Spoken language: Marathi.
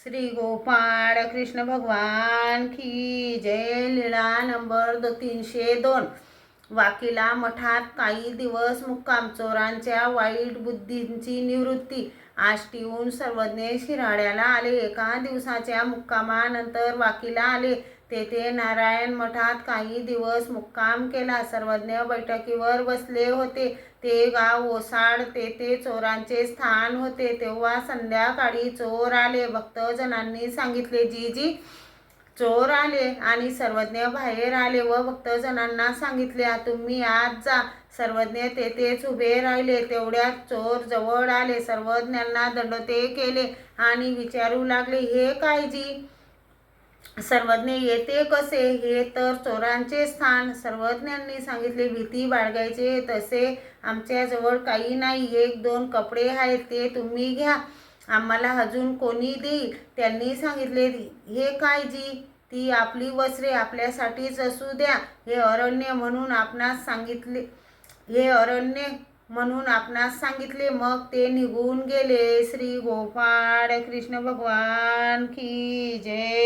श्री गोपाळ कृष्ण भगवान की जय. लीळा नंबर 302. वाकीला मठात काही दिवस मुक्काम. चोरांच्या वाईट बुद्धींची निवृत्ती. आष्टीहून सर्वज्ञ शिराड्याला आले. एका दिवसाच्या मुक्कामानंतर वाकीला आले. तेथे नारायण मठात काही दिवस मुक्काम केला. सर्वज्ञ बैठकीवर बसले होते. ते गाव ओसाड, तेथे चोरांचे स्थान होते. तेव्हा संध्याकाळी चोर आले. भक्तजनांनी सांगितले, जीजी चोर आले. आणि सर्वज्ञ बाहेर आले व भक्तजनांना सांगितले, तुम्ही आत जा. सर्वज्ञ तेथेच उभे राहिले. तेवढ्यात चोर जवळ आले. सर्वज्ञांना दंडोते केले आणि विचारू लागले, हे काय जी? सर्वज्ञ येते कसे? हे तर चोरांचे स्थान. सर्वज्ञांनी सांगितले, भीती बाळगायचे तसे आमच्याजवळ काही नाही. 1-2 कपडे आहेत, ते तुम्ही घ्या. आम्हाला अजून कोणी देईल? त्यांनी सांगितले, हे काय जी? ती आपली वस्त्रे आपल्यासाठीच असू द्या. हे अरण्य म्हणून आपणास सांगितले. मग ते निघून गेले. श्री गोपाळ कृष्ण भगवान की जय.